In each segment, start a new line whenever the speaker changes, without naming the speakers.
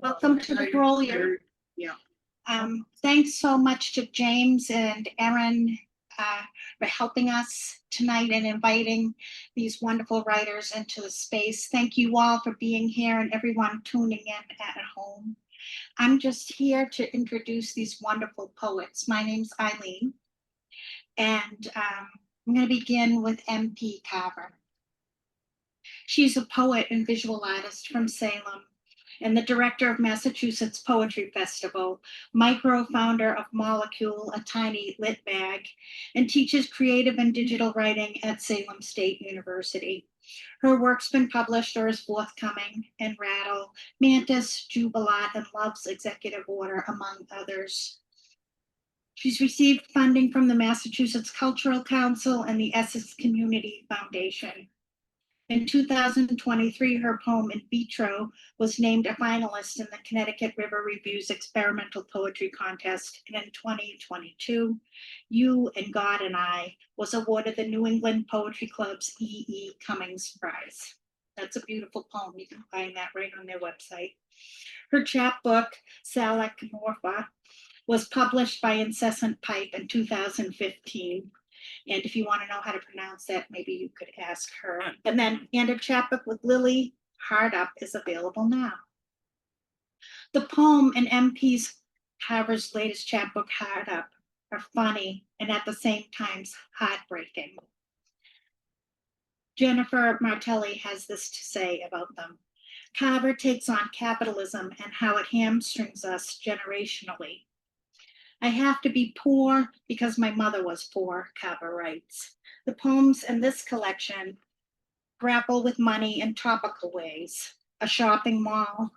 Welcome to the Grolier.
Yeah.
Thanks so much to James and Erin for helping us tonight and inviting these wonderful writers into the space. Thank you all for being here and everyone tuning in at home. I'm just here to introduce these wonderful poets. My name's Eileen, and I'm going to begin with MP Carver. She's a poet and visual artist from Salem and the director of Massachusetts Poetry Festival, micro-founder of Molecule, a tiny lit bag, and teaches creative and digital writing at Salem State University. Her work's been published or is forthcoming in Rattle, Mantis, Jubilat, and Love's Executive Order, among others. She's received funding from the Massachusetts Cultural Council and the Essex Community Foundation. In 2023, her poem In Vitro was named a finalist in the Connecticut River Review's Experimental Poetry Contest. And in 2022, You and God and I was awarded the New England Poetry Club's E.E. Cummings Prize. That's a beautiful poem. You can find that right on their website. Her chapbook, Selachipmorpha, was published by Incessant Pipe in 2015. And if you want to know how to pronounce that, maybe you could ask her. And a chapbook with Lily Hard Up is available now. The poem and MP's Carver's latest chapbook, Hard Up, are funny and at the same time heartbreaking. Jennifer Martelli has this to say about them. Carver takes on capitalism and how it hamstrings us generationally. I have to be poor because my mother was poor, Carver writes. The poems in this collection grapple with money in topical ways. A shopping mall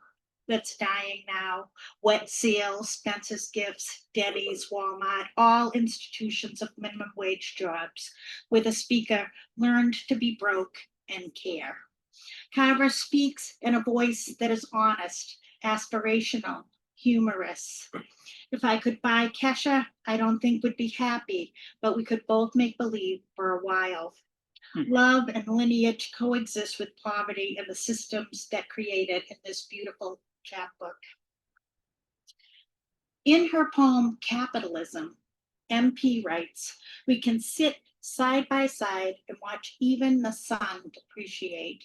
that's dying now, Wet Seal, Spencer's Gifts, Denny's, Walmart, all institutions of minimum wage jobs where the speaker learned to be broke and care. Carver speaks in a voice that is honest, aspirational, humorous. If I could buy Kesha, I don't think would be happy, but we could both make believe for a while. Love and lineage coexist with poverty and the systems that created in this beautiful chapbook. In her poem, Capitalism, MP writes, we can sit side by side and watch even the sun depreciate.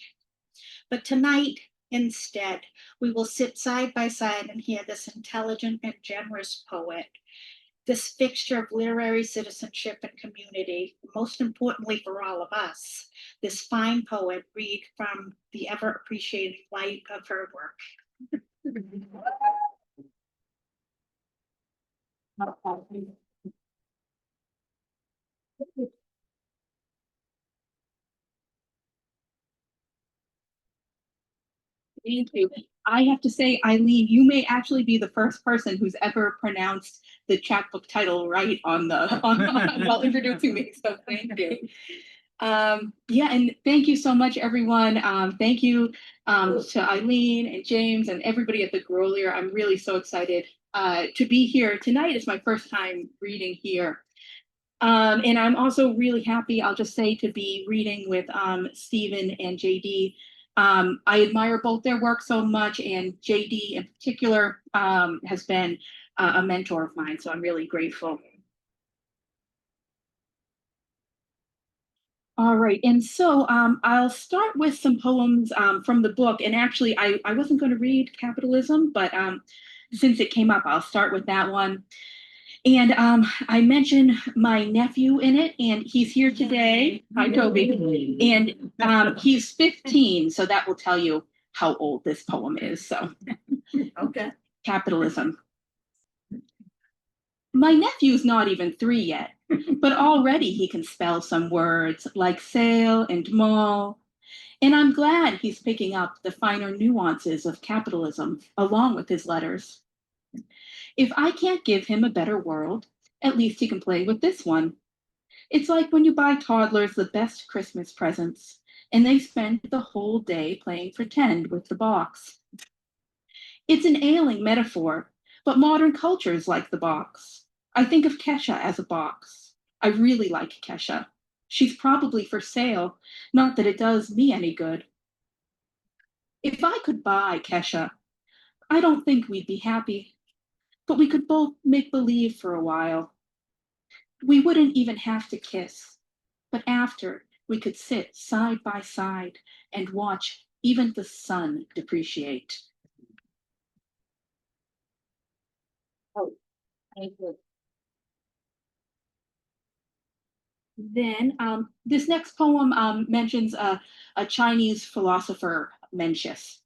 But tonight, instead, we will sit side by side and hear this intelligent and generous poet, this fixture of literary citizenship and community, most importantly for all of us, this fine poet read from the ever-appreciated light of her work.
Thank you. I have to say, Eileen, you may actually be the first person who's ever pronounced the chapbook title right while introducing me. So thank you. Yeah, and thank you so much, everyone. Thank you to Eileen and James and everybody at the Grolier. I'm really so excited to be here tonight. It's my first time reading here. And I'm also really happy, I'll just say, to be reading with Stephen and JD. I admire both their work so much, and JD in particular has been a mentor of mine, so I'm really grateful. All right, and so I'll start with some poems from the book, and actually I wasn't going to read Capitalism, but since it came up, I'll start with that one. And I mentioned my nephew in it, and he's here today. Hi, Toby. And he's 15, so that will tell you how old this poem is. So,
Okay.
Capitalism. My nephew's not even 3 yet, but already he can spell some words like sail and mall. And I'm glad he's picking up the finer nuances of capitalism along with his letters. If I can't give him a better world, at least he can play with this one. It's like when you buy toddlers the best Christmas presents, and they spend the whole day playing pretend with the box. It's an ailing metaphor, but modern cultures like the box. I think of Kesha as a box. I really like Kesha. She's probably for sale, not that it does me any good. If I could buy Kesha, I don't think we'd be happy, but we could both make believe for a while. We wouldn't even have to kiss, but after we could sit side by side and watch even the sun depreciate. Oh, thank you. Then this next poem mentions a Chinese philosopher, Mencius,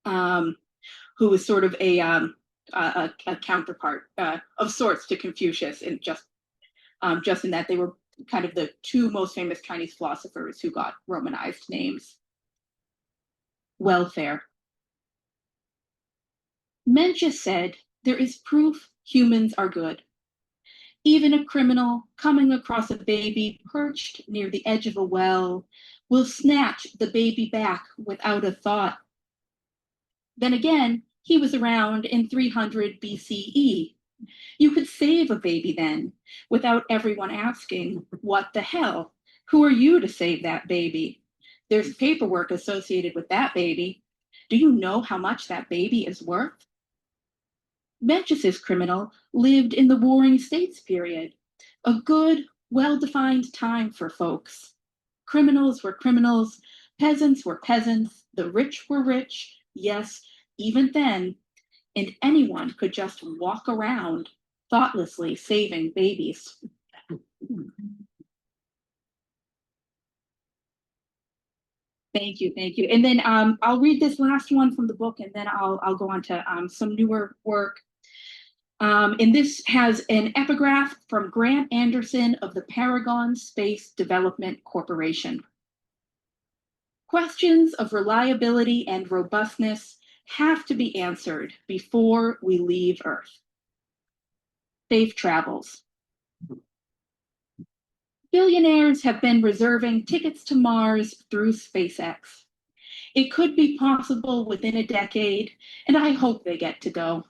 who was sort of a counterpart of sorts to Confucius, and just in that they were kind of the two most famous Chinese philosophers who got Romanized names. Welfare. Mencius said, "There is proof humans are good. Even a criminal coming across a baby perched near the edge of a well will snatch the baby back without a thought." Then again, he was around in 300 BCE. You could save a baby then without everyone asking, "What the hell? Who are you to save that baby? There's paperwork associated with that baby. Do you know how much that baby is worth?" Mencius's criminal lived in the Warring States period, a good, well-defined time for folks. Criminals were criminals, peasants were peasants, the rich were rich, yes, even then, and anyone could just walk around thoughtlessly saving babies. Thank you, thank you. And then I'll read this last one from the book, and then I'll go on to some newer work. And this has an epigraph from Grant Anderson of the Paragon Space Development Corporation. Questions of reliability and robustness have to be answered before we leave Earth. Safe travels. Billionaires have been reserving tickets to Mars through SpaceX. It could be possible within a decade, and I hope they get to go.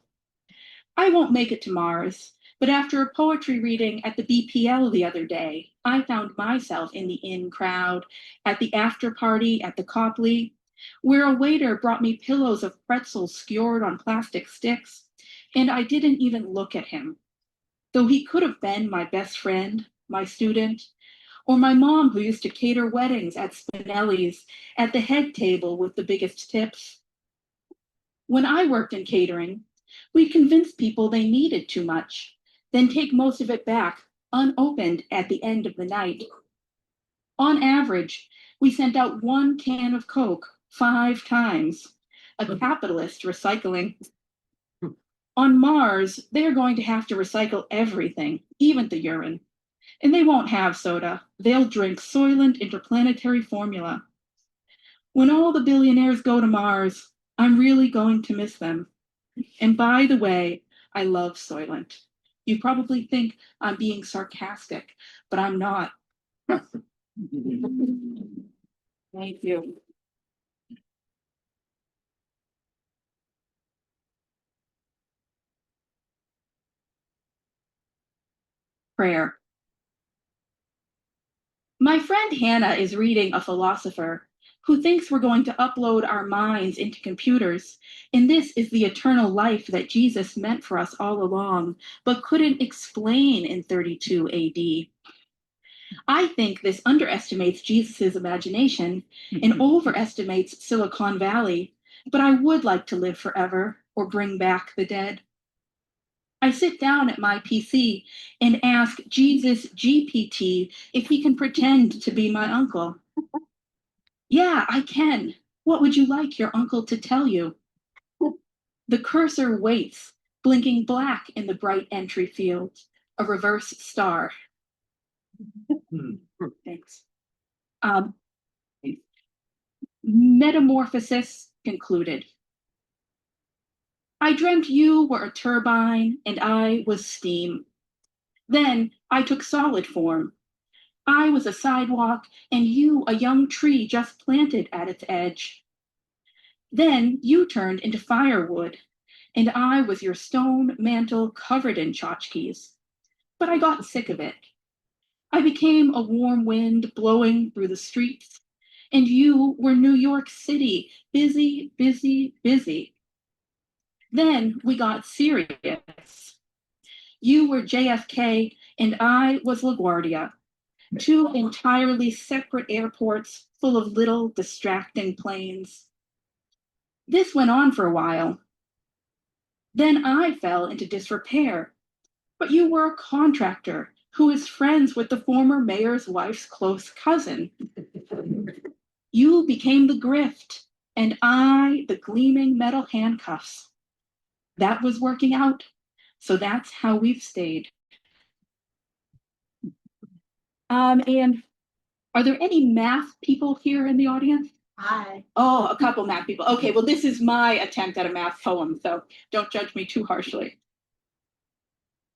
I won't make it to Mars, but after a poetry reading at the BPL the other day, I found myself in the in crowd at the after party at the Copley, where a waiter brought me pillows of pretzels skewered on plastic sticks, and I didn't even look at him, though he could have been my best friend, my student, or my mom who used to cater weddings at Spinelli's at the head table with the biggest tips. When I worked in catering, we convinced people they needed too much, then take most of it back unopened at the end of the night. On average, we sent out 1 can of Coke 5 times, a capitalist recycling. On Mars, they're going to have to recycle everything, even the urine. And they won't have soda. They'll drink Soylent Interplanetary Formula. When all the billionaires go to Mars, I'm really going to miss them. And by the way, I love Soylent. You probably think I'm being sarcastic, but I'm not. Thank you. Prayer. My friend Hannah is reading a philosopher who thinks we're going to upload our minds into computers, and this is the eternal life that Jesus meant for us all along, but couldn't explain in 32 AD. I think this underestimates Jesus's imagination and overestimates Silicon Valley, but I would like to live forever or bring back the dead. I sit down at my PC and ask Jesus GPT if he can pretend to be my uncle. Yeah, I can. What would you like your uncle to tell you? The cursor waits, blinking black in the bright entry field, a reverse star. Thanks. Metamorphosis concluded. I dreamt you were a turbine and I was steam. Then I took solid form. I was a sidewalk and you a young tree just planted at its edge. Then you turned into firewood and I was your stone mantle covered in tchotchkes. But I got sick of it. I became a warm wind blowing through the streets, and you were New York City, busy, busy, busy. Then we got serious. You were JFK, and I was LaGuardia, two entirely separate airports full of little distracting planes. This went on for a while. Then I fell into disrepair. But you were a contractor who is friends with the former mayor's wife's close cousin. You became the grift, and I the gleaming metal handcuffs. That was working out, so that's how we've stayed. And are there any math people here in the audience?
Hi.
Oh, a couple math people. Okay, well, this is my attempt at a math poem, so don't judge me too harshly.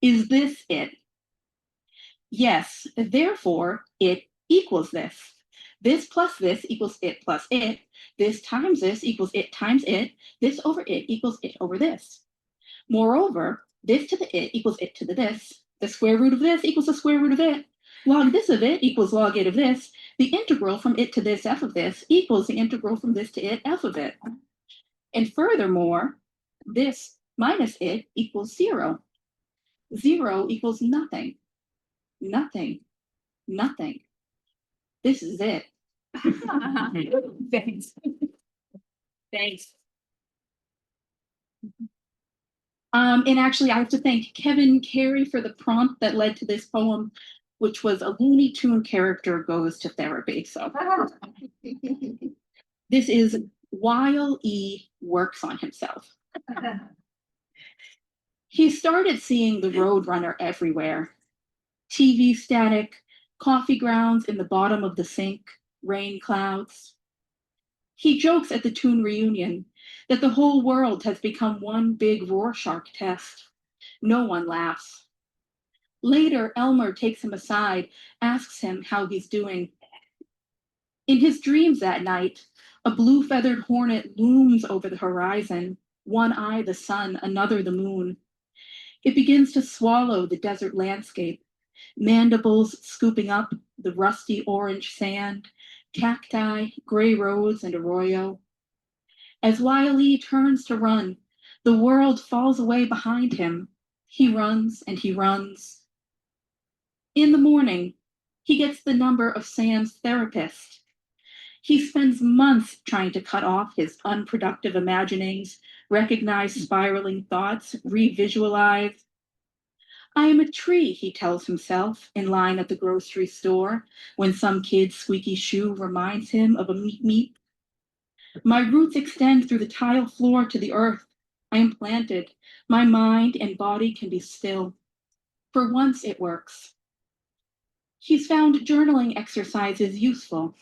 Is this it? Yes, therefore, it equals this. This plus this equals it plus it. This times this equals it times it. This over it equals it over this. Moreover, this to the it equals it to the this. The square root of this equals the square root of it. Log this of it equals log it of this. The integral from it to this f of this equals the integral from this to it f of it. And furthermore, this minus it equals 0. 0 equals nothing. Nothing. Nothing. This is it.
Thanks. Thanks.
And actually, I have to thank Kevin Carey for the prompt that led to this poem, which was a Looney Tune character goes to therapy. So this is while E works on himself. He started seeing the Roadrunner everywhere. TV static, coffee grounds in the bottom of the sink, rain clouds. He jokes at the Toon reunion that the whole world has become one big Rorschach test. No one laughs. Later, Elmer takes him aside, asks him how he's doing. In his dreams that night, a blue-feathered hornet looms over the horizon, one eye the sun, another the moon. It begins to swallow the desert landscape, mandibles scooping up the rusty orange sand, cacti, gray roads, and arroyo. As Wiley turns to run, the world falls away behind him. He runs and he runs. In the morning, he gets the number of Sam's therapist. He spends months trying to cut off his unproductive imaginings, recognize spiraling thoughts, revisualize. I am a tree, he tells himself, in line at the grocery store, when some kid's squeaky shoe reminds him of a meep-meep. My roots extend through the tile floor to the earth. I am planted. My mind and body can be still. For once it works. He's found journaling exercises useful.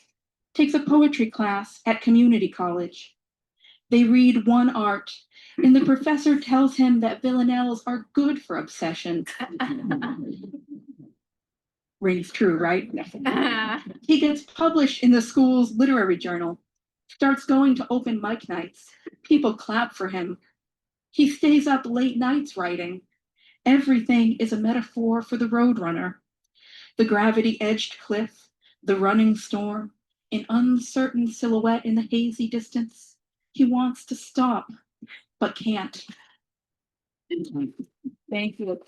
Takes a poetry class at community college. They read one art, and the professor tells him that villanelles are good for obsession. Rings true, right? He gets published in the school's literary journal, starts going to open mic nights. People clap for him. He stays up late nights writing. Everything is a metaphor for the Roadrunner. The gravity-edged cliff, the running storm, an uncertain silhouette in the hazy distance. He wants to stop, but can't.
Thank you.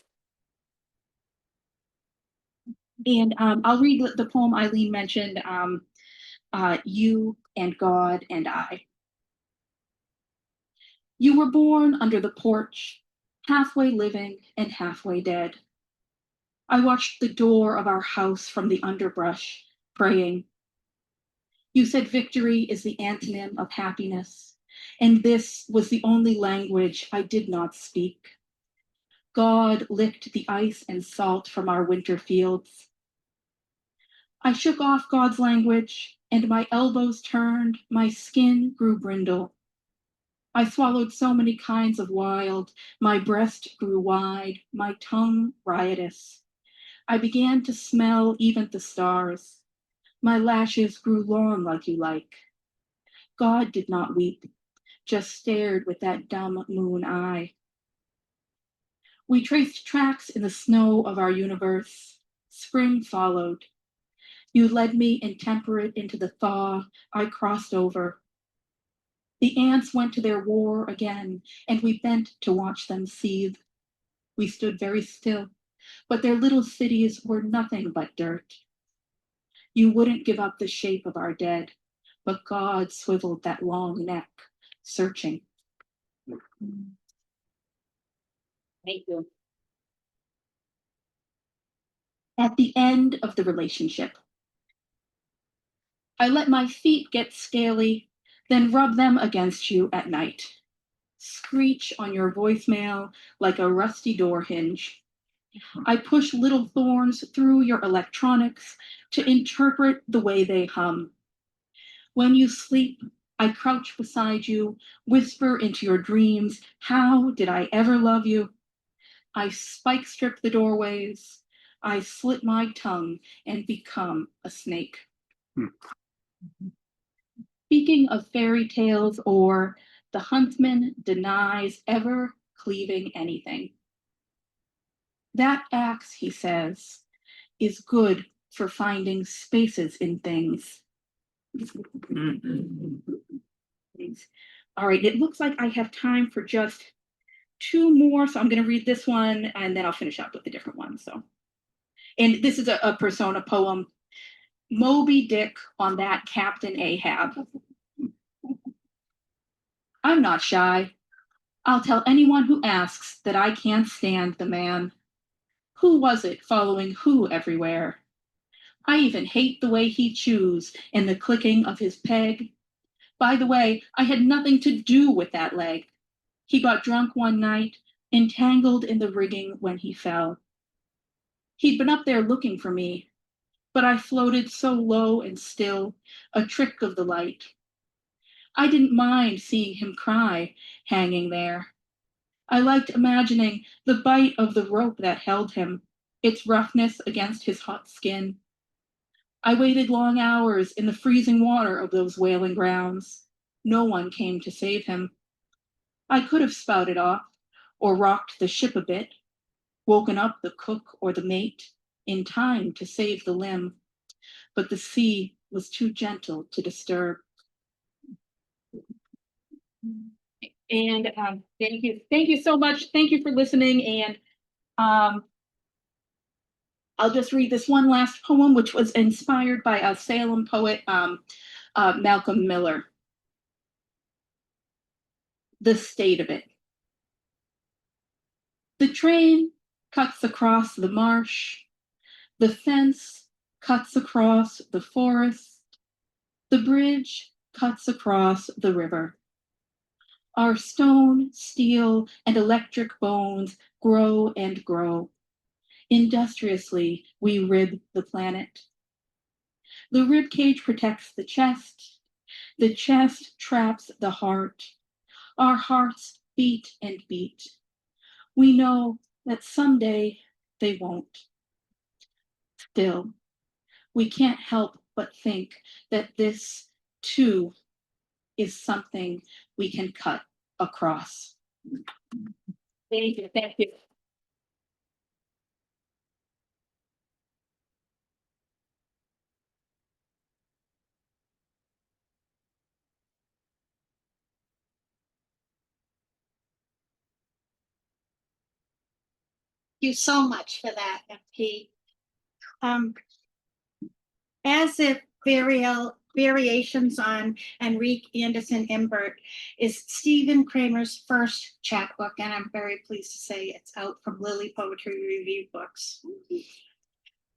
And I'll read the poem Eileen mentioned, You and God and I. You were born under the porch, halfway living and halfway dead. I watched the door of our house from the underbrush, praying. You said victory is the antonym of happiness, and this was the only language I did not speak. God licked the ice and salt from our winter fields. I shook off God's language, and my elbows turned, my skin grew brindle. I swallowed so many kinds of wild, my breast grew wide, my tongue riotous. I began to smell even the stars. My lashes grew long like you like. God did not weep, just stared with that dumb moon eye. We traced tracks in the snow of our universe, Spring followed. You led me intemperate into the thaw I crossed over. The ants went to their war again, and we bent to watch them seethe. We stood very still, but their little cities were nothing but dirt. You wouldn't give up the shape of our dead, but God swiveled that long neck, searching.
Thank you.
At the end of the relationship, I let my feet get scaly, then rub them against you at night. Screech on your voicemail like a rusty door hinge. I push little thorns through your electronics to interpret the way they hum. When you sleep, I crouch beside you, whisper into your dreams, how did I ever love you? I spike strip the doorways. I slit my tongue and become a snake. Speaking of fairy tales, or the huntsman denies ever cleaving anything. That axe, he says, is good for finding spaces in things. All right, it looks like I have time for just two more, so I'm going to read this one and then I'll finish up with a different one. So, and this is a persona poem, Moby Dick on that Captain Ahab. I'm not shy. I'll tell anyone who asks that I can't stand the man. Who was it following who everywhere? I even hate the way he chews and the clicking of his peg. By the way, I had nothing to do with that leg. He got drunk one night, entangled in the rigging when he fell. He'd been up there looking for me, but I floated so low and still, a trick of the light. I didn't mind seeing him cry, hanging there. I liked imagining the bite of the rope that held him, its roughness against his hot skin. I waited long hours in the freezing water of those whaling grounds. No one came to save him. I could have spouted off, or rocked the ship a bit, woken up the cook or the mate in time to save the limb, but the sea was too gentle to disturb.
And thank you so much. Thank you for listening. And
I'll just read this one last poem, which was inspired by a Salem poet, Malcolm Miller. The state of it. The train cuts across the marsh. The fence cuts across the forest. The bridge cuts across the river. Our stone, steel, and electric bones grow and grow. Industriously, we rib the planet. The rib cage protects the chest. The chest traps the heart. Our hearts beat and beat. We know that someday they won't. Still, we can't help but think that this, too, is something we can cut across.
thank you. Thank you.
You so much for that, MP. As if variations on Enrique Anderson Imbert is Stephen Cramer's first chapbook, and I'm very pleased to say it's out from Lily Poetry Review Books.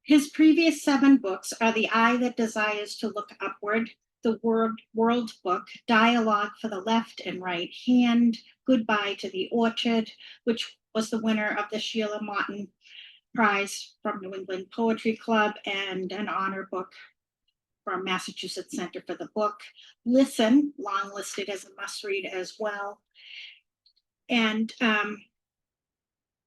His previous 7 books are The Eye That Desires to Look Upward, The World Book, Dialogue for the Left and Right Hand, Goodbye to the Orchard, which was the winner of the Sheila Martin Prize from New England Poetry Club, and an honor book from Massachusetts Center for the Book. Listen, long listed as a must read as well. And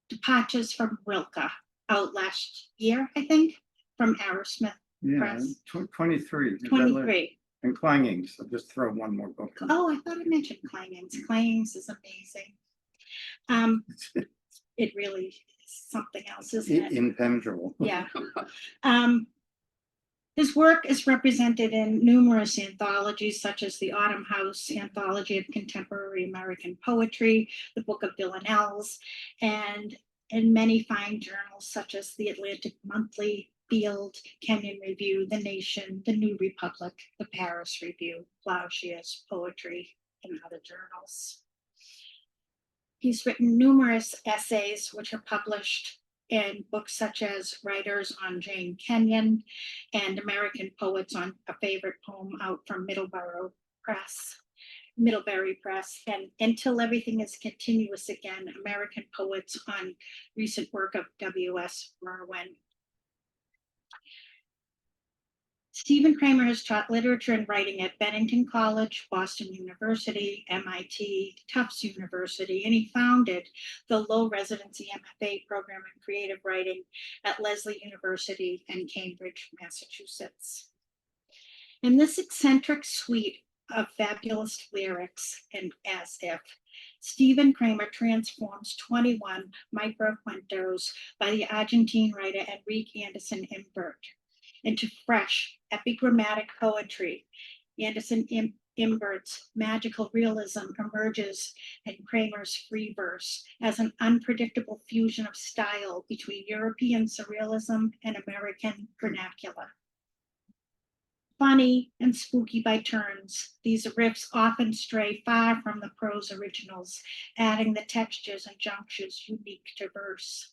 Departures from Rilke, out last year, I think, from Arrowsmith Press.
23.
23.
And Clangings. I'll just throw one more book.
Oh, I thought I mentioned Clangings. Clangings is amazing. It really is. something else, isn't it?
Impenetrable.
Yeah. His work is represented in numerous anthologies, such as the Autumn House Anthology of Contemporary American Poetry, the Book of Villanelles, and in many fine journals such as the Atlantic Monthly, Field, Kenyon Review, The Nation, The New Republic, The Paris Review, Plowshares, Poetry, and other journals. He's written numerous essays which are published in books such as Writers on Jane Kenyon and American Poets on a Favorite Poem out from Middlebury Press, and Until Everything is Continuous Again, American Poets on recent work of W.S. Merwin. Stephen Cramer has taught literature and writing at Bennington College, Boston University, MIT, Tufts University, and he founded the low residency MFA program in creative writing at Lesley University in Cambridge, Massachusetts. In this eccentric suite of fabulous lyrics and as if, Stephen Cramer transforms 21 microcuentos by the Argentine writer Enrique Anderson Imbert into fresh, epigrammatic poetry. Anderson Imbert's magical realism emerges in Cramer's free verse as an unpredictable fusion of style between European surrealism and American vernacular. Funny and spooky by turns, these riffs often stray far from the prose originals, adding the textures and junctures unique to verse.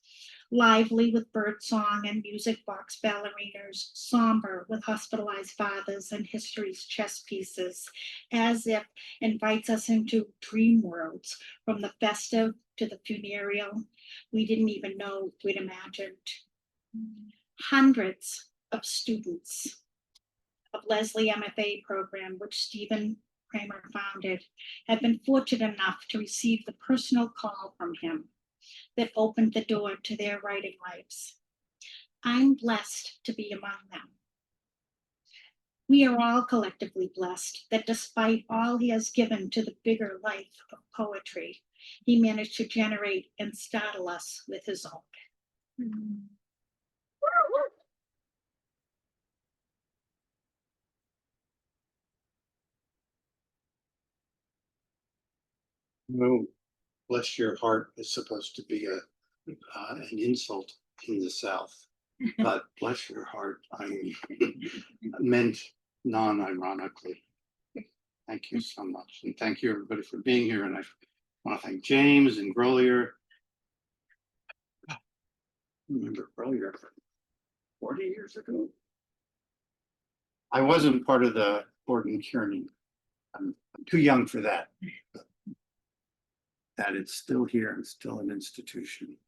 Lively with birdsong and music box ballerinas, somber with hospitalized fathers and history's chess pieces, as if invites us into dream worlds, from the festive to the funereal we didn't even know we'd imagined. Hundreds of students of Lesley MFA program, which Stephen Cramer founded, have been fortunate enough to receive the personal call from him that opened the door to their writing lives. I'm blessed to be among them. We are all collectively blessed that despite all he has given to the bigger life of poetry, he managed to generate and startle us with his own.
No, bless your heart is supposed to be an insult in the South, but bless your heart, I meant non-ironically. Thank you so much, and thank you everybody for being here. And I want to thank James and Grolier. I remember Grolier 40 years ago. I wasn't part of the Gordon Kearney. I'm too young for that. That it's still here and still an institution.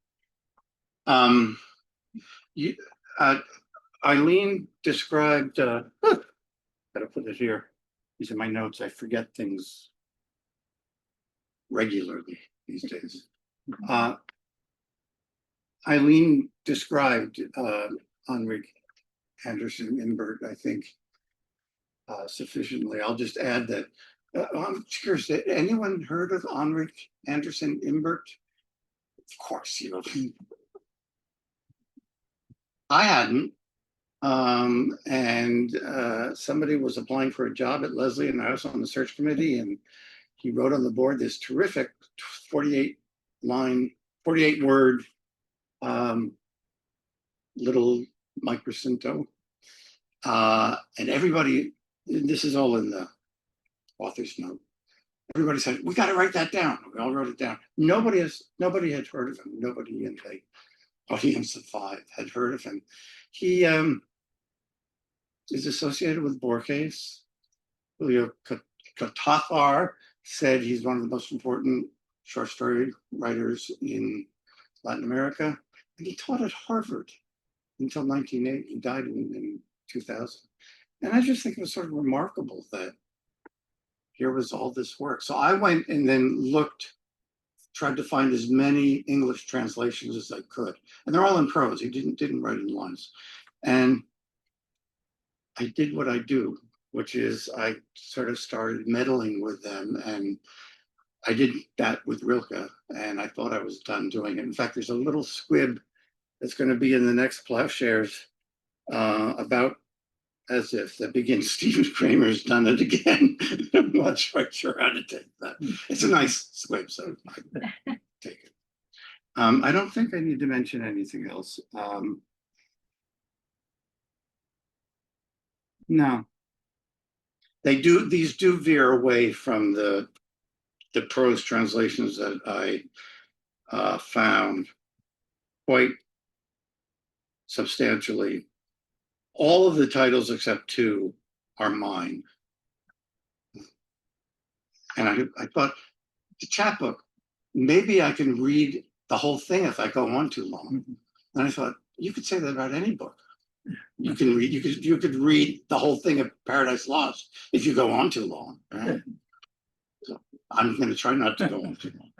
Eileen described, gotta put it here. These are my notes. I forget things regularly these days. Eileen described Henrik Anderson Imbert, I think, sufficiently. I'll just add that I'm curious, had anyone heard of Henrik Anderson Imbert? Of course, you know. I hadn't. Somebody was applying for a job at Lesley, and I was on the search committee, and he wrote on the board this terrific 48 word little microcinto. And everybody, this is all in the author's note. Everybody said, we got to write that down. We all wrote it down. Nobody had heard of him. Nobody in the audience of 5 had heard of him. He is associated with Borges. Julio Cortázar said he's one of the most important short story writers in Latin America. And he taught at Harvard until 1980. He died in 2000. And I just think it was sort of remarkable that here was all this work. So I went and then tried to find as many English translations as I could. And they're all in prose. He didn't write in lines. And I did what I do, which is I sort of started meddling with them and I did that with Rilke, and I thought I was done doing it. In fact, there's a little squib that's going to be in the next Plowshares about as if that begins Stephen Cramer's done it again. I'm not quite sure how to take that. It's a nice squib, so I take it. I don't think I need to mention anything else. No. These do veer away from the prose translations that I found quite substantially. All of the titles except two are mine. And I thought, the chapbook, maybe I can read the whole thing if I go on too long. And I thought, you could say that about any book. You could read the whole thing of Paradise Lost if you go on too long. Right? So I'm going to try not to go on too long.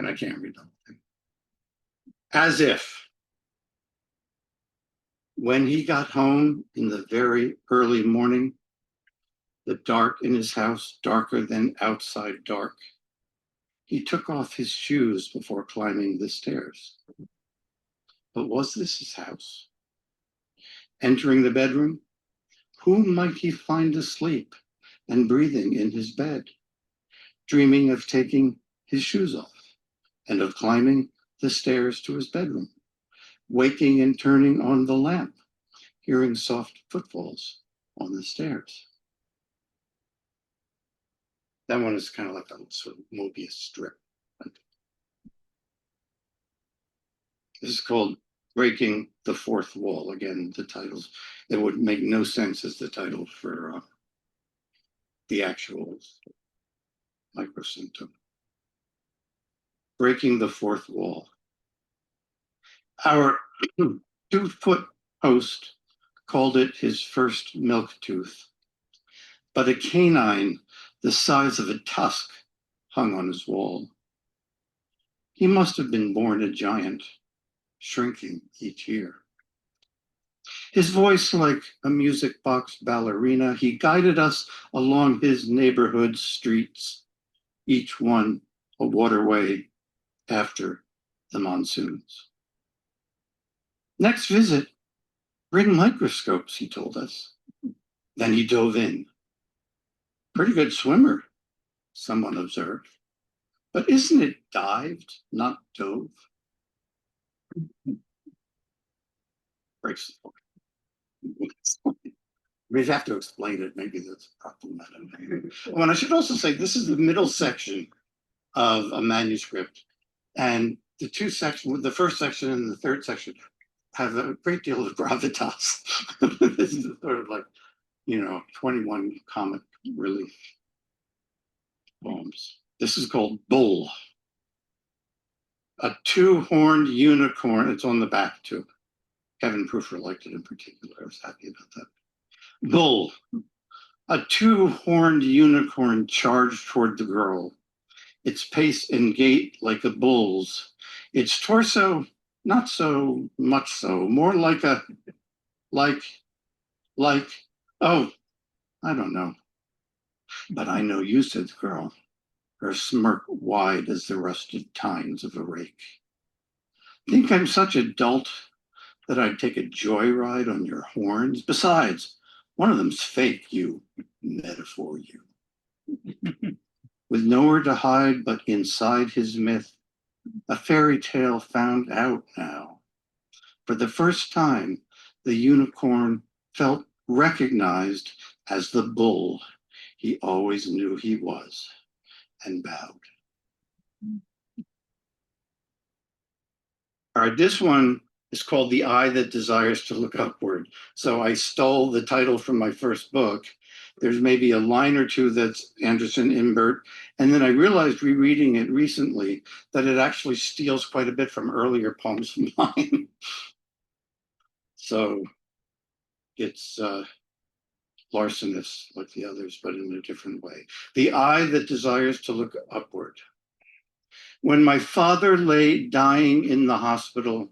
And I can't read the whole thing. As if when he got home in the very early morning, the dark in his house darker than outside dark, he took off his shoes before climbing the stairs. But was this his house? Entering the bedroom, whom might he find asleep and breathing in his bed, dreaming of taking his shoes off and of climbing the stairs to his bedroom, waking and turning on the lamp, hearing soft footfalls on the stairs. That one is kind of like a sort of Mobius strip. This is called Breaking the Fourth Wall. Again, the titles, it would make no sense as the title for the actual microsymptom. Breaking the Fourth Wall. Our 2-foot host called it his first milk tooth, but a canine the size of a tusk hung on his wall. He must have been born a giant, shrinking each year. His voice like a music box ballerina, he guided us along his neighborhood streets, each one a waterway after the monsoons. Next visit, bring microscopes, he told us. Then he dove in. Pretty good swimmer, someone observed. But isn't it dived, not dove? Breaks the point. We have to explain it. Maybe that's problematic. Oh, and I should also say this is the middle section of a manuscript, and the two sections, the first section and the third section, have a great deal of gravitas. This is sort of like, 21 comic relief poems. This is called Bull. A two-horned unicorn. It's on the back too. Kevin Proofer liked it in particular. I was happy about that. Bull. A two-horned unicorn charged toward the girl. Its pace and gait like a bull's. Its torso, not so much so. More like oh, I don't know. But I know you, said the girl, her smirk wide as the rusted tines of a rake. Think I'm such a dolt that I'd take a joyride on your horns? Besides, one of them's fake, you metaphor, you. With nowhere to hide but inside his myth, a fairy tale found out now. For the first time, the unicorn felt recognized as the bull he always knew he was, and bowed. All right, this one is called The Eye That Desires to Look Upward. So I stole the title from my first book. There's maybe a line or two that's Anderson Imbert. And then I realized rereading it recently that it actually steals quite a bit from earlier poems of mine. So it's larcenous like the others, but in a different way. The Eye That Desires to Look Upward. When my father lay dying in the hospital,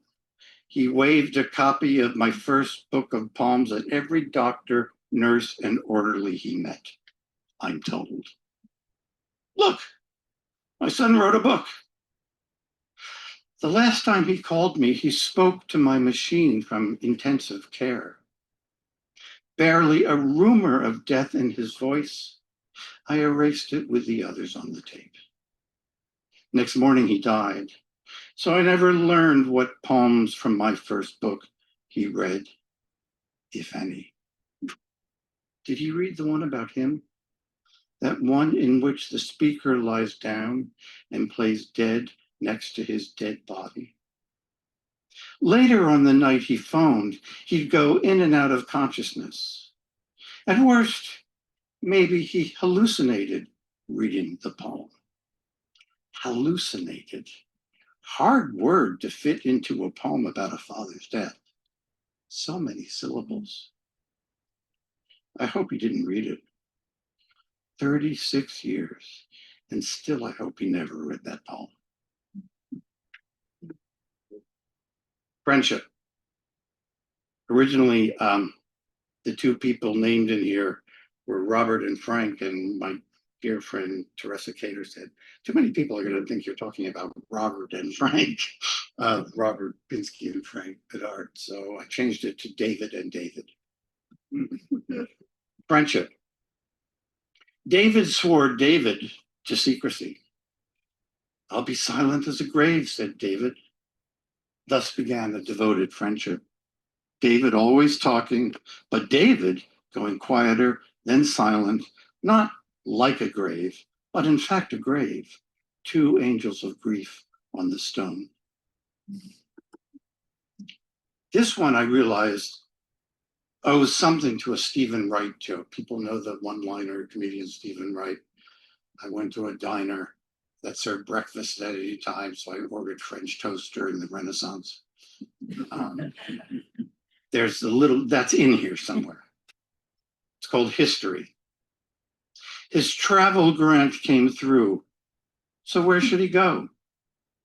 he waved a copy of my first book of poems at every doctor, nurse, and orderly he met, I'm told. Look, my son wrote a book. The last time he called me, he spoke to my machine from intensive care. Barely a rumor of death in his voice, I erased it with the others on the tape. Next morning he died, so I never learned what poems from my first book he read, if any. Did he read the one about him? That one in which the speaker lies down and plays dead next to his dead body? Later on the night he phoned, he'd go in and out of consciousness. At worst, maybe he hallucinated reading the poem. Hallucinated. Hard word to fit into a poem about a father's death. So many syllables. I hope he didn't read it. 36 years, and still I hope he never read that poem. Friendship. Originally, the two people named in here were Robert and Frank, and my dear friend Teresa Cater said, too many people are going to think you're talking about Robert and Frank, Robert Pinsky and Frank Bedard. So I changed it to David and David. Friendship. David swore David to secrecy. I'll be silent as a grave, said David. Thus began a devoted friendship. David always talking, but David going quieter, then silent, not like a grave, but in fact a grave, two angels of grief on the stone. This one I realized owes something to a Stephen Wright joke. People know the one-liner comedian Stephen Wright. I went to a diner that served breakfast at any time, so I ordered French toast during the Renaissance. There's a little, that's in here somewhere. It's called History. His travel grant came through. So where should he go?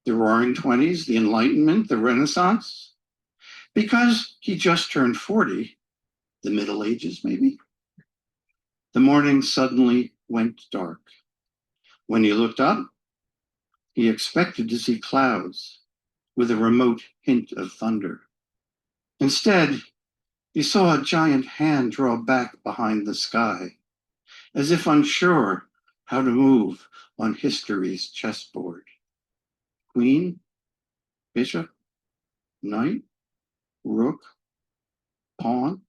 The Roaring Twenties, the Enlightenment, the Renaissance? Because he just turned 40, the Middle Ages maybe? The morning suddenly went dark. When he looked up, he expected to see clouds with a remote hint of thunder. Instead, he saw a giant hand draw back behind the sky, as if unsure how to move on history's chessboard. Queen, bishop, knight, rook, pawn,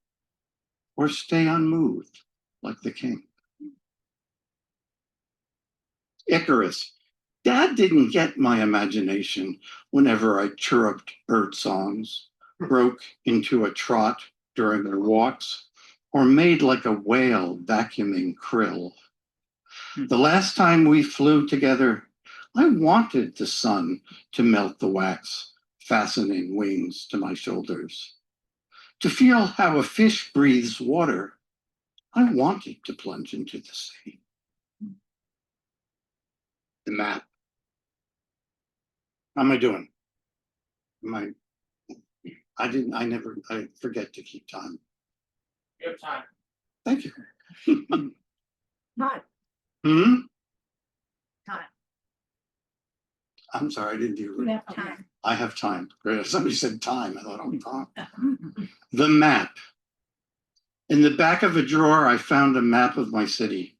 or stay unmoved like the king. Icarus. Dad didn't get my imagination whenever I chirruped bird songs, broke into a trot during their walks, or made like a whale vacuuming krill. The last time we flew together, I wanted the sun to melt the wax, fastening wings to my shoulders. To feel how a fish breathes water, I wanted to plunge into the sea. The map. How am I doing? I forget to keep time.
You have time.
Thank you.
Time.
Hmm?
Time.
I'm sorry, I didn't do
You
it.
have time.
I have time. Great. Somebody said time. I thought, oh, time. The map. In the back of a drawer, I found a map of my city.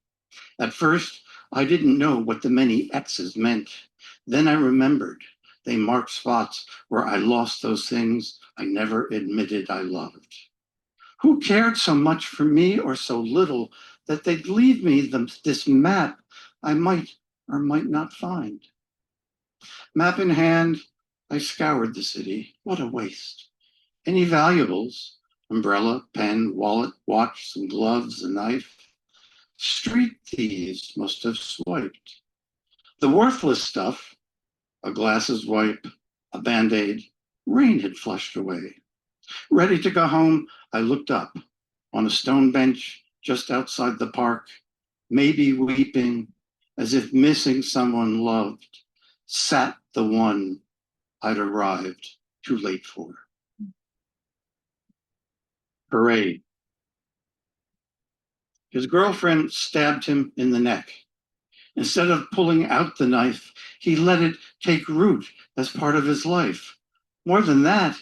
At first, I didn't know what the many X's meant. Then I remembered. They marked spots where I lost those things I never admitted I loved. Who cared so much for me or so little that they'd leave me this map I might or might not find? Map in hand, I scoured the city. What a waste. Any valuables? Umbrella, pen, wallet, watch, some gloves, a knife. Street thieves must have swiped. The worthless stuff, a glasses wipe, a Band-Aid, rain had flushed away. Ready to go home, I looked up. On a stone bench just outside the park, maybe weeping, as if missing someone loved, sat the one I'd arrived too late for. Parade. His girlfriend stabbed him in the neck. Instead of pulling out the knife, he let it take root as part of his life. More than that,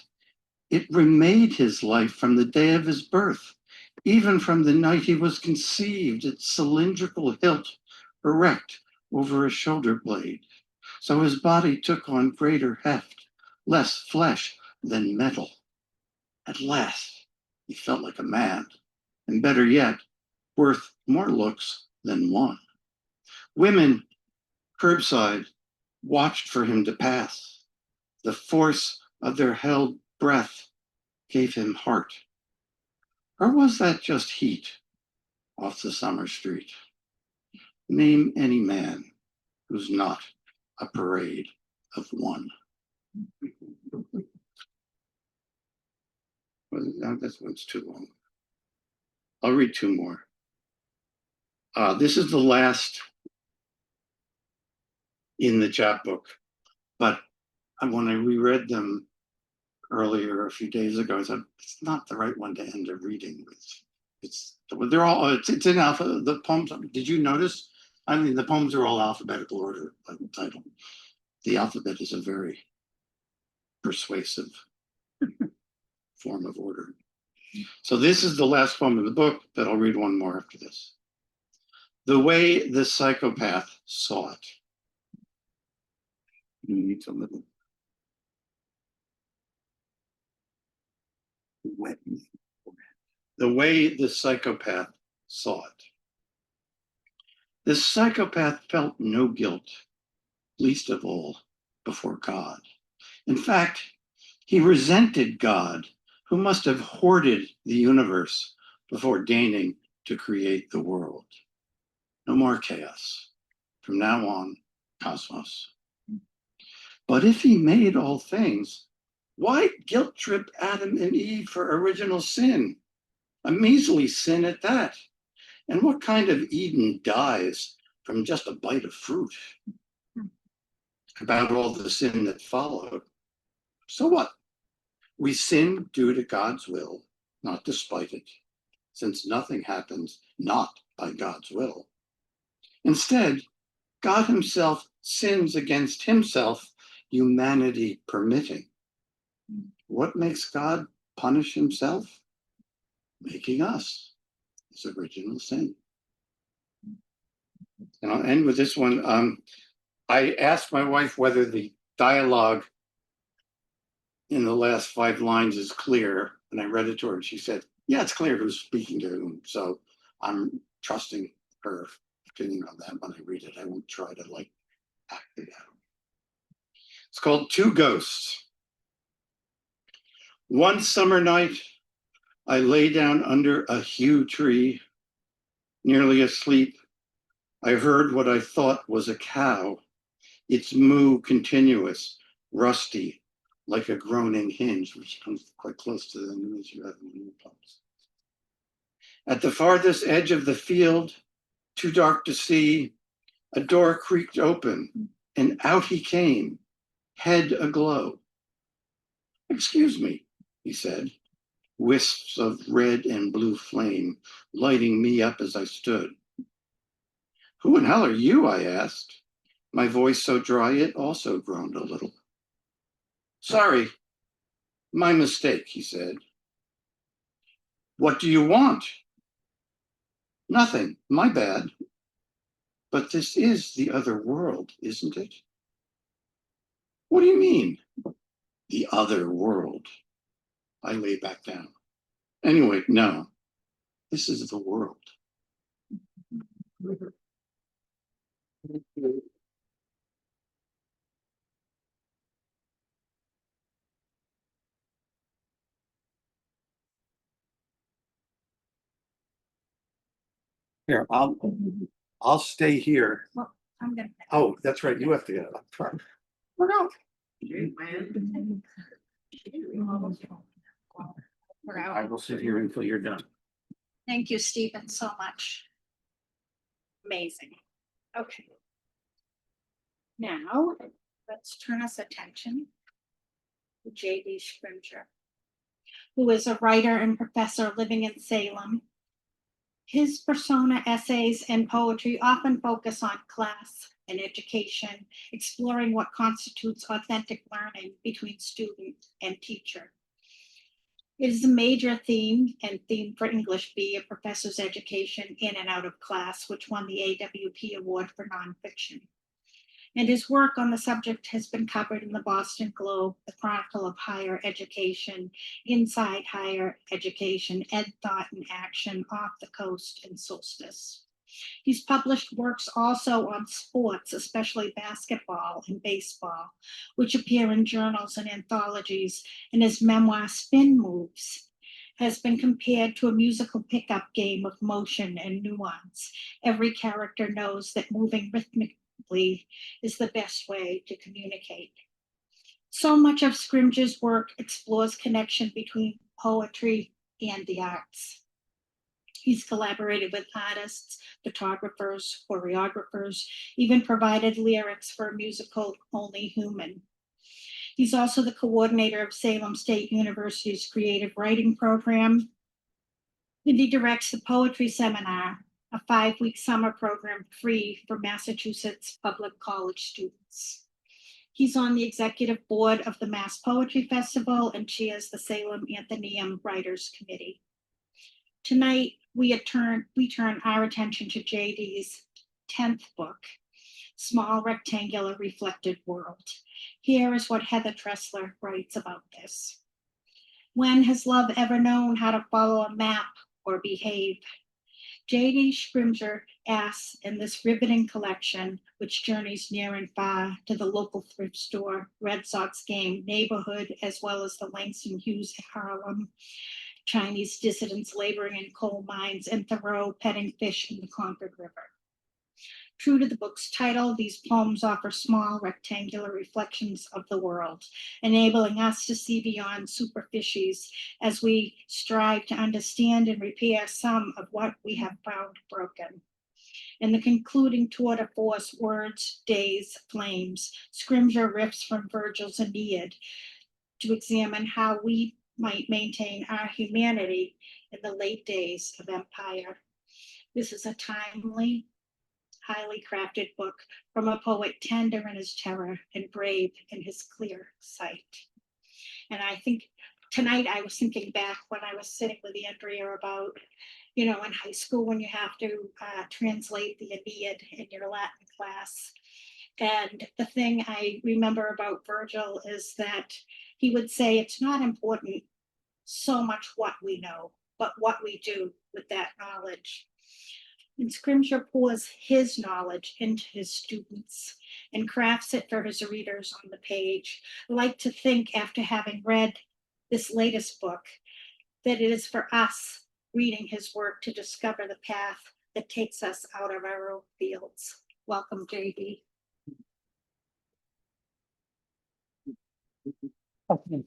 it remade his life from the day of his birth, even from the night he was conceived, its cylindrical hilt erect over a shoulder blade. So his body took on greater heft, less flesh than metal. At last, he felt like a man, and better yet, worth more looks than one. Women, curbside, watched for him to pass. The force of their held breath gave him heart. Or was that just heat off the summer street? Name any man who's not a parade of one. Well, this one's too long. I'll read two more. This is the last in the chapbook, but when I reread them earlier a few days ago, I thought it's not the right one to end a reading with. They're all it's in alpha. The poems. Did you notice? I mean, the poems are all alphabetical order by the title. The alphabet is a very persuasive form of order. So this is the last poem in the book, but I'll read one more after this. The way the psychopath saw it. You need to little wet me. The way the psychopath saw it. The psychopath felt no guilt, least of all before God. In fact, he resented God, who must have hoarded the universe before deigning to create the world. No more chaos. From now on, cosmos. But if he made all things, why guilt trip Adam and Eve for original sin? A measly sin at that. And what kind of Eden dies from just a bite of fruit? About all the sin that followed. So what? We sin due to God's will, not despite it, since nothing happens not by God's will. Instead, God himself sins against himself, humanity permitting. What makes God punish himself? Making us his original sin. And I'll end with this one. I asked my wife whether the dialogue in the last 5 lines is clear, and I read it to her, and she said, yeah, it's clear who's speaking to whom. So I'm trusting her opinion on that when I read it. I won't try to act it out. It's called Two Ghosts. One summer night, I lay down under a yew tree, nearly asleep. I heard what I thought was a cow, its moo continuous, rusty, like a groaning hinge, which comes quite close to the image you have in your poems. At the farthest edge of the field, too dark to see, a door creaked open, and out he came, head aglow. Excuse me, he said, wisps of red and blue flame lighting me up as I stood. Who in hell are you? I asked, my voice so dry it also groaned a little. Sorry, my mistake, he said. What do you want? Nothing, my bad. But this is the other world, isn't it? What do you mean, the other world? I lay back down. Anyway, no, this is the world. Here, I'll stay here.
Well, I'm gonna.
Oh, that's right. You have to get up front. Look out.
We're out.
I will sit here until you're done.
Thank you, Stephen, so much. Amazing. Okay. Now, let's turn us attention to J.D. Scrimgeour, who is a writer and professor living in Salem. His persona essays and poetry often focus on class and education, exploring what constitutes authentic learning between student and teacher. It is a major theme and theme for English B, a professor's education in and out of class, which won the AWP Award for Nonfiction. And his work on the subject has been covered in the Boston Globe, the Chronicle of Higher Education, Inside Higher Education, Ed Thought in Action, Off the Coast, and Solstice. He's published works also on sports, especially basketball and baseball, which appear in journals and anthologies, and his memoir, Spin Moves, has been compared to a musical pickup game of motion and nuance. Every character knows that moving rhythmically is the best way to communicate. So much of Scrimgeour's work explores connection between poetry and the arts. He's collaborated with artists, photographers, choreographers, even provided lyrics for a musical, Only Human. He's also the coordinator of Salem State University's creative writing program. And he directs the Poetry Seminar, a 5-week summer program free for Massachusetts public college students. He's on the executive board of the Mass Poetry Festival and chairs the Salem Athenaeum Writers Committee. Tonight, we turn our attention to JD's 10th book, Small Rectangular Reflected World. Here is what Heather Tressler writes about this. When has love ever known how to follow a map or behave? J.D. Scrimgeour asks in this riveting collection, which journeys near and far to the local thrift store, Red Sox game neighborhood, as well as the Langston Hughes Harlem, Chinese dissidents laboring in coal mines, and Thoreau petting fish in the Concord River. True to the book's title, these poems offer small rectangular reflections of the world, enabling us to see beyond superficies as we strive to understand and repair some of what we have found broken. In the concluding tour de force, Words, Days, Flames, Scrimgeour riffs from Virgil's Aeneid to examine how we might maintain our humanity in the late days of empire. This is a timely, highly crafted book from a poet tender in his terror and brave in his clear sight. And I think tonight I was thinking back when I was sitting with Andrea about, in high school when you have to translate the Aeneid in your Latin class. And the thing I remember about Virgil is that he would say it's not important so much what we know, but what we do with that knowledge. And Scrimgeour pours his knowledge into his students and crafts it for his readers on the page. I like to think, after having read this latest book, that it is for us reading his work to discover the path that takes us out of our own fields. Welcome, JD.
Hi,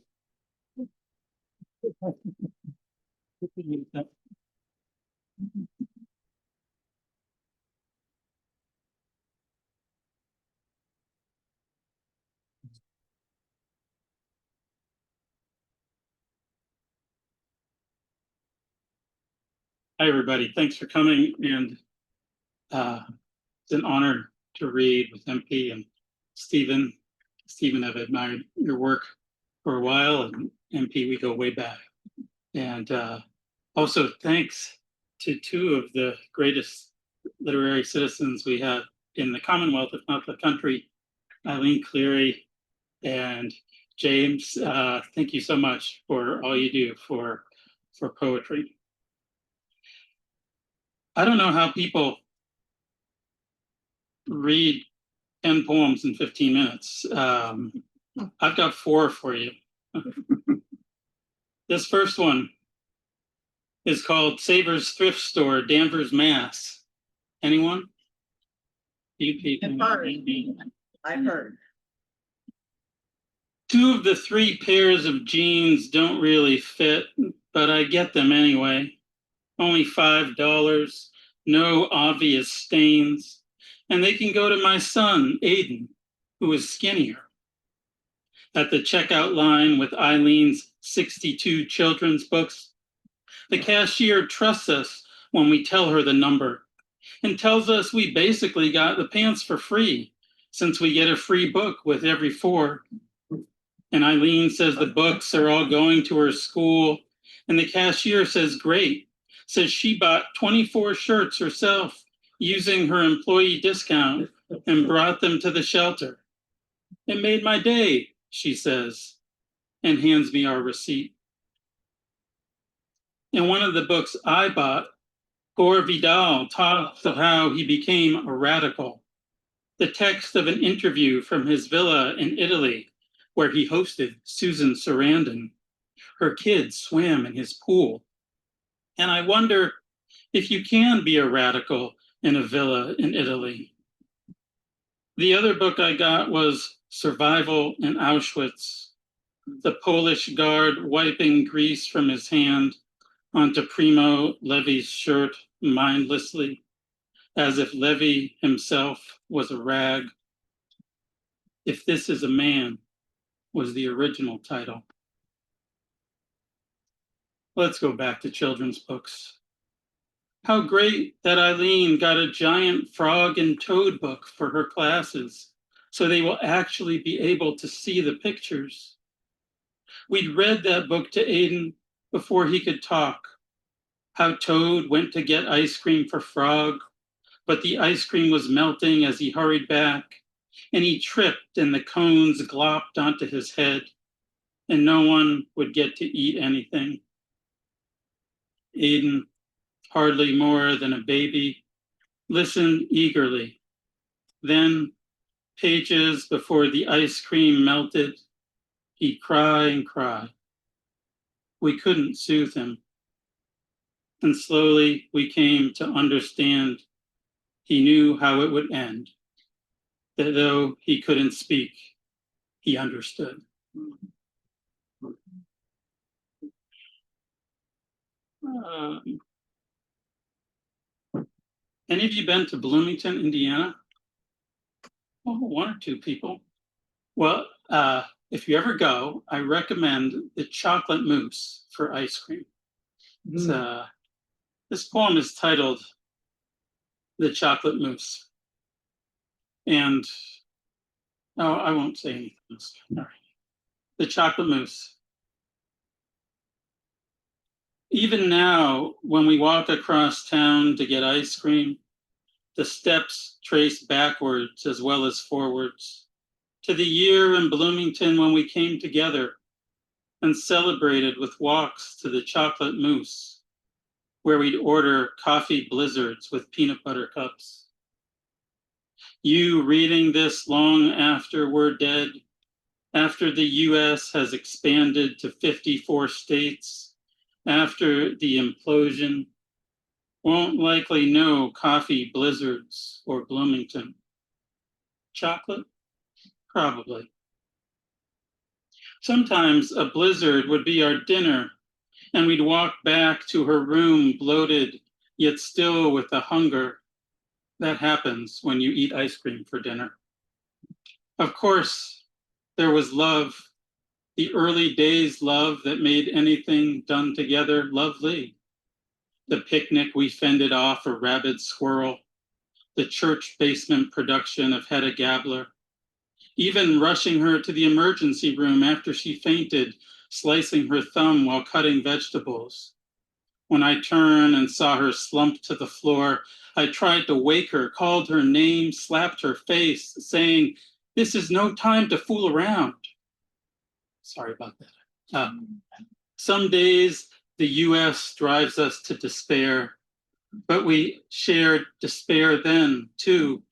everybody. Thanks for coming. And it's an honor to read with MP and Stephen. Stephen, I've admired your work for a while, and MP, we go way back. And also thanks to two of the greatest literary citizens we have in the Commonwealth, if not the country, Eileen, Cleary, and James. Thank you so much for all you do for poetry. I don't know how people read 10 poems in 15 minutes. I've got 4 for you. This first one is called Saver's Thrift Store, Danvers, Mass. Anyone? You people.
I've heard.
2 of the 3 pairs of jeans don't really fit, but I get them anyway. Only $5, no obvious stains. And they can go to my son, Aiden, who is skinnier. At the checkout line with Eileen's 62 children's books, the cashier trusts us when we tell her the number, and tells us we basically got the pants for free since we get a free book with every 4. And Eileen says the books are all going to her school, and the cashier says great, says she bought 24 shirts herself using her employee discount and brought them to the shelter. It made my day, she says, and hands me our receipt. In one of the books I bought, Gore Vidal talks of how he became a radical. The text of an interview from his villa in Italy, where he hosted Susan Sarandon. Her kids swam in his pool. And I wonder if you can be a radical in a villa in Italy. The other book I got was Survival in Auschwitz, the Polish guard wiping grease from his hand onto Primo Levi's shirt mindlessly, as if Levi himself was a rag. If This Is a Man was the original title. Let's go back to children's books. How great that Eileen got a giant frog and toad book for her classes, so they will actually be able to see the pictures. We'd read that book to Aiden before he could talk. How Toad went to get ice cream for Frog, but the ice cream was melting as he hurried back, and he tripped and the cones glopped onto his head, and no one would get to eat anything. Aiden, hardly more than a baby, listened eagerly. Then, pages before the ice cream melted, he'd cry and cry. We couldn't soothe him. And slowly we came to understand he knew how it would end, that though he couldn't speak, he understood. Any of you been to Bloomington, Indiana? Oh, 1 or 2 people. Well, if you ever go, I recommend the chocolate mousse for ice cream. This poem is titled The Chocolate Mousse. And, oh, I won't say anything else. All right. The Chocolate Mousse. Even now, when we walk across town to get ice cream, the steps trace backwards as well as forwards to the year in Bloomington when we came together and celebrated with walks to the chocolate mousse, where we'd order coffee blizzards with peanut butter cups. You reading this long after we're dead, after the US has expanded to 54 states, after the implosion, won't likely know coffee blizzards or Bloomington. Chocolate? Probably. Sometimes a blizzard would be our dinner, and we'd walk back to her room bloated, yet still with the hunger that happens when you eat ice cream for dinner. Of course, there was love, the early days love that made anything done together lovely. The picnic we fended off a rabid squirrel, the church basement production of Hedda Gabler, even rushing her to the emergency room after she fainted, slicing her thumb while cutting vegetables. When I turned and saw her slumped to the floor, I tried to wake her, called her name, slapped her face, saying, "This is no time to fool around." Sorry about that. Some days the US drives us to despair, but we shared despair then too,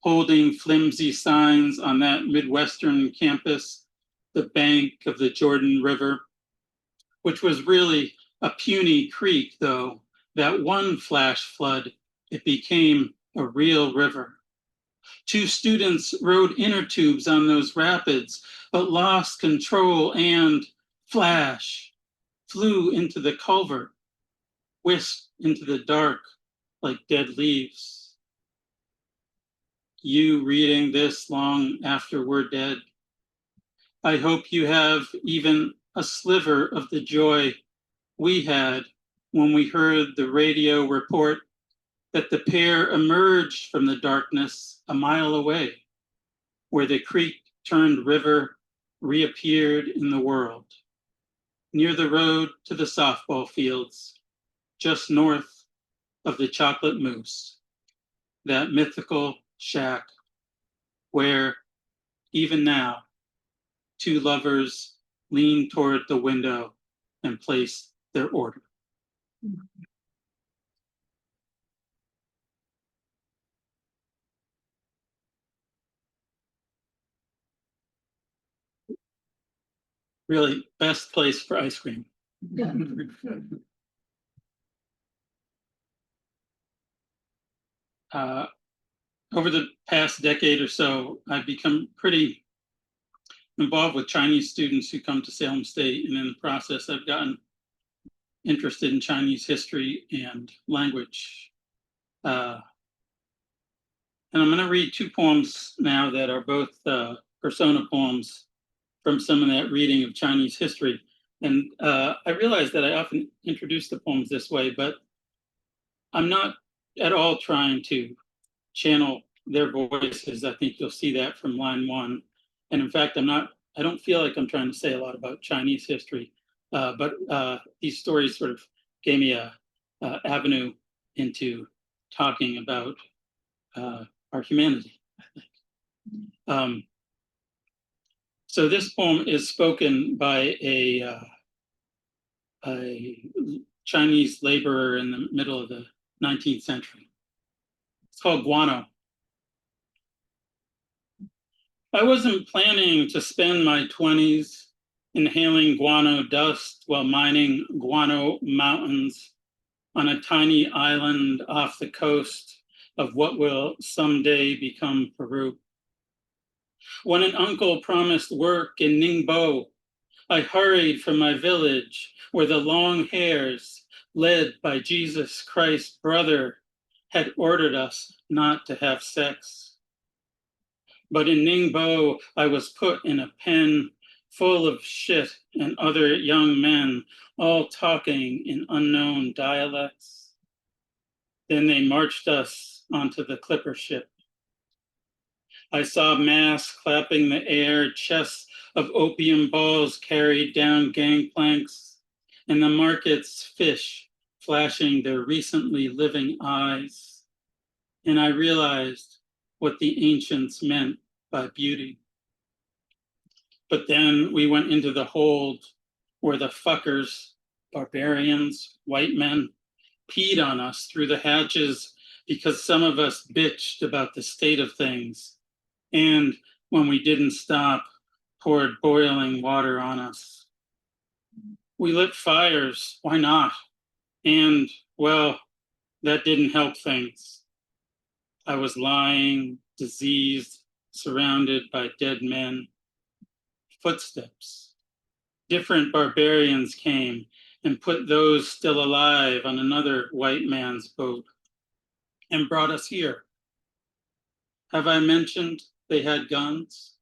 holding flimsy signs on that Midwestern campus, the bank of the Jordan River, which was really a puny creek, though, that one flash flood, it became a real river. 2 students rode inner tubes on those rapids, but lost control and, flash, flew into the culvert, whisked into the dark like dead leaves. You reading this long after we're dead, I hope you have even a sliver of the joy we had when we heard the radio report that the pair emerged from the darkness a mile away, where the creek turned river reappeared in the world, near the road to the softball fields, just north of the Chocolate Moose, that mythical shack where, even now, two lovers lean toward the window and place their order. Really, best place for ice cream. Over the past decade or so, I've become pretty involved with Chinese students who come to Salem State, and in the process, I've gotten interested in Chinese history and language. And I'm going to read two poems now that are both persona poems from some of that reading of Chinese history. And I realize that I often introduce the poems this way, but I'm not at all trying to channel their voices. I think you'll see that from line one. And in fact, I don't feel like I'm trying to say a lot about Chinese history, but these stories sort of gave me a avenue into talking about our humanity, I think. So this poem is spoken by a Chinese laborer in the middle of the 19th century. It's called Guano. I wasn't planning to spend my 20s inhaling guano dust while mining guano mountains on a tiny island off the coast of what will someday become Peru. When an uncle promised work in Ningbo, I hurried from my village where the long hairs, led by Jesus Christ's brother, had ordered us not to have sex. But in Ningbo, I was put in a pen full of shit and other young men, all talking in unknown dialects. Then they marched us onto the clipper ship. I saw mass clapping the air, chests of opium balls carried down gangplanks, and the market's fish flashing their recently living eyes. And I realized what the ancients meant by beauty. But then we went into the hold where the fuckers, barbarians, white men, peed on us through the hatches because some of us bitched about the state of things. And when we didn't stop, poured boiling water on us. We lit fires, why not? And, well, that didn't help things. I was lying, diseased, surrounded by dead men. Footsteps. Different barbarians came and put those still alive on another white man's boat and brought us here. Have I mentioned they had guns?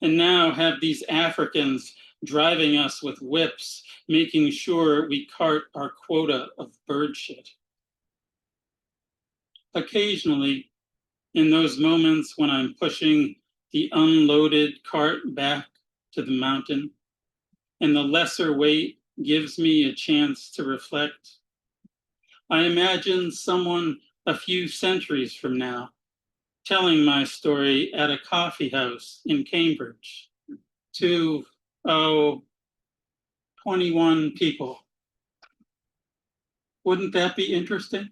And now have these Africans driving us with whips, making sure we cart our quota of bird shit. Occasionally, in those moments when I'm pushing the unloaded cart back to the mountain, and the lesser weight gives me a chance to reflect, I imagine someone a few centuries from now telling my story at a coffee house in Cambridge to, 21 people. Wouldn't that be interesting?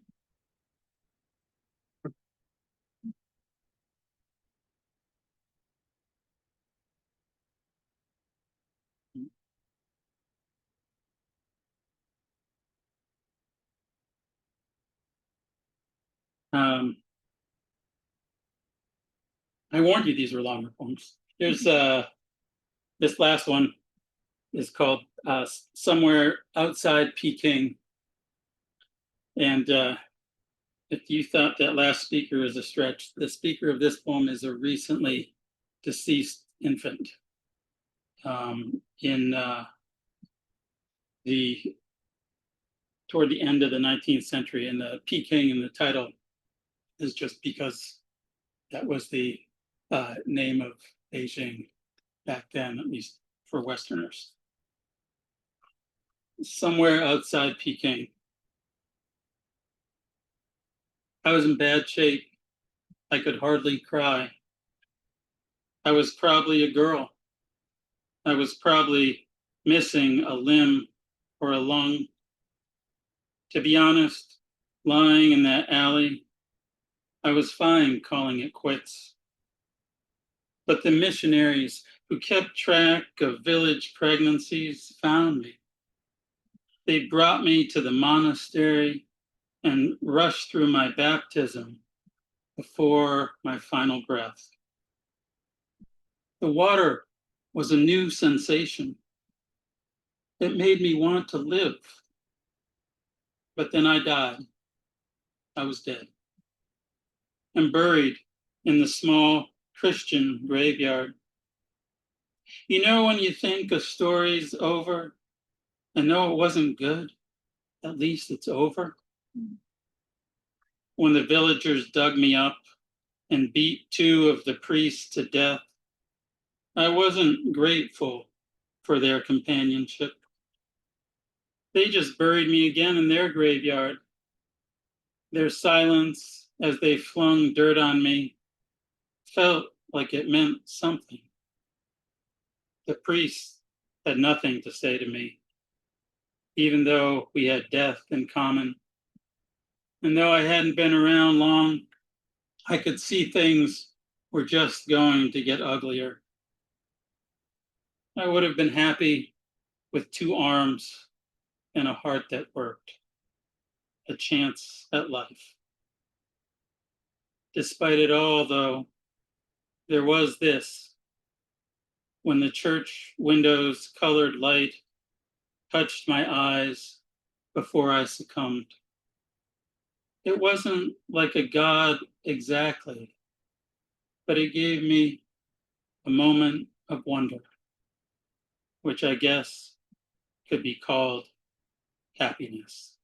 I warned you these were longer poems. Here's this last one is called Somewhere Outside Peking. And if you thought that last speaker is a stretch, the speaker of this poem is a recently deceased infant in the toward the end of the 19th century, and the Peking in the title is just because that was the name of Beijing back then, at least for Westerners. Somewhere outside Peking, I was in bad shape. I could hardly cry. I was probably a girl. I was probably missing a limb or a lung. To be honest, lying in that alley, I was fine calling it quits. But the missionaries who kept track of village pregnancies found me. They brought me to the monastery and rushed through my baptism before my final breath. The water was a new sensation. It made me want to live. But then I died. I was dead and buried in the small Christian graveyard. You know, when you think a story's over and know it wasn't good, at least it's over. When the villagers dug me up and beat 2 of the priests to death, I wasn't grateful for their companionship. They just buried me again in their graveyard. Their silence as they flung dirt on me felt like it meant something. The priests had nothing to say to me, even though we had death in common. And though I hadn't been around long, I could see things were just going to get uglier. I would have been happy with 2 arms and a heart that worked, a chance at life. Despite it all, though, there was this. When the church windows' colored light touched my eyes before I succumbed. It wasn't like a god exactly, but it gave me a moment of wonder, which I guess could be called happiness.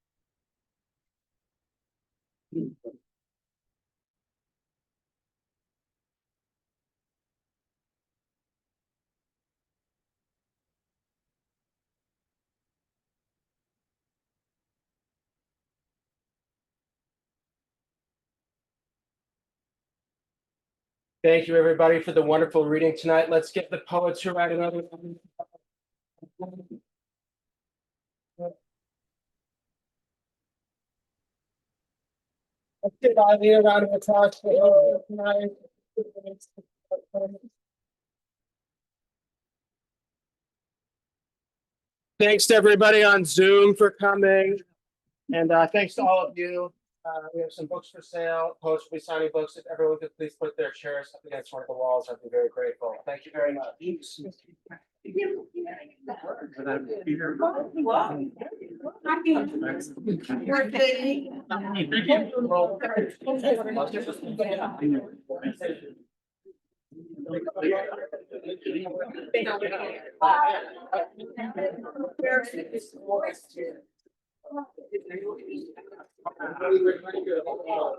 Thank you, everybody, for the wonderful reading tonight. Let's get the poets who write another. Let's give Eileen a round of applause for her tonight. Thanks to everybody on Zoom for coming. And thanks to all of you. We have some books for sale. Poets will be signing books. If everyone could please put their chairs up against one of the walls, I'd be very grateful. Thank you very much.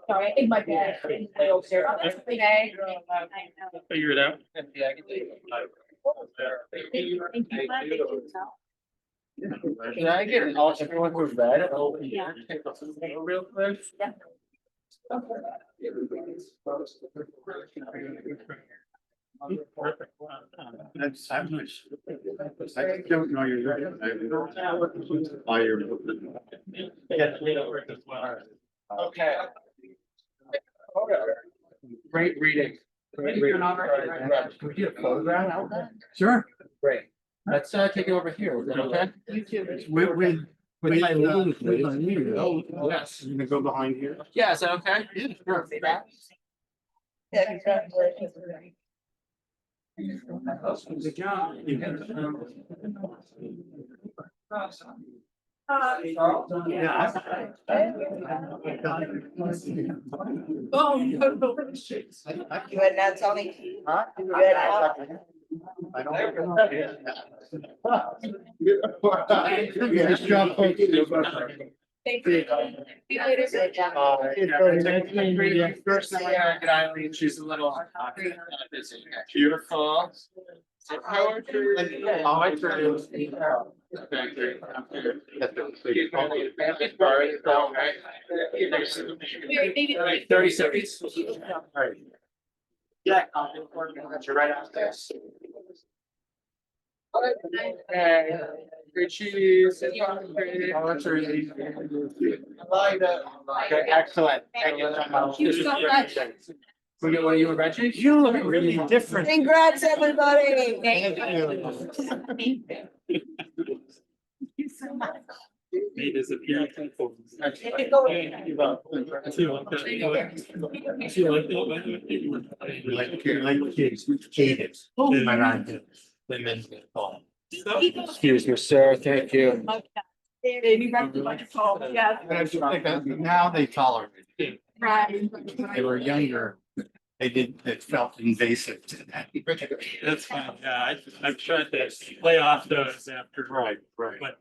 Sorry, I think my bad.
Figure it out.
Can I get all everyone who's read it?
Yeah.
Real quick.
Yeah.
That's how much. I don't know you're right.
Okay. Great reading. Great reading. Can we do a photograph?
Sure.
Great. Let's take it over here. Is that okay?
You too.
With
my little place.
Yes, you're gonna go behind here.
Yeah, is that okay?
Yeah, sure.
Yeah, congratulations.
Good job. Yeah.
Oh, no. You had now, Tony?
Huh?
You had now?
I don't. Nice job, folks.
Thank you. See you later.
First, I get Eileen, she's a little busy. Beautiful.
Maybe-
30 seconds. All right. Yeah. You're right after this. Okay. Good cheese. Okay, excellent. Thank you so much.
Thank you so much.
We get one of you, Reggie? You look really different.
Congrats, everybody.
Made his appearance. I feel like
Excuse me, sir, thank you.
Maybe back to my phone, yeah.
And I just think that now they tolerate it.
Right.
When they were younger, it felt invasive to them.
That's fine, yeah, I've tried to lay off those after.
Right.
But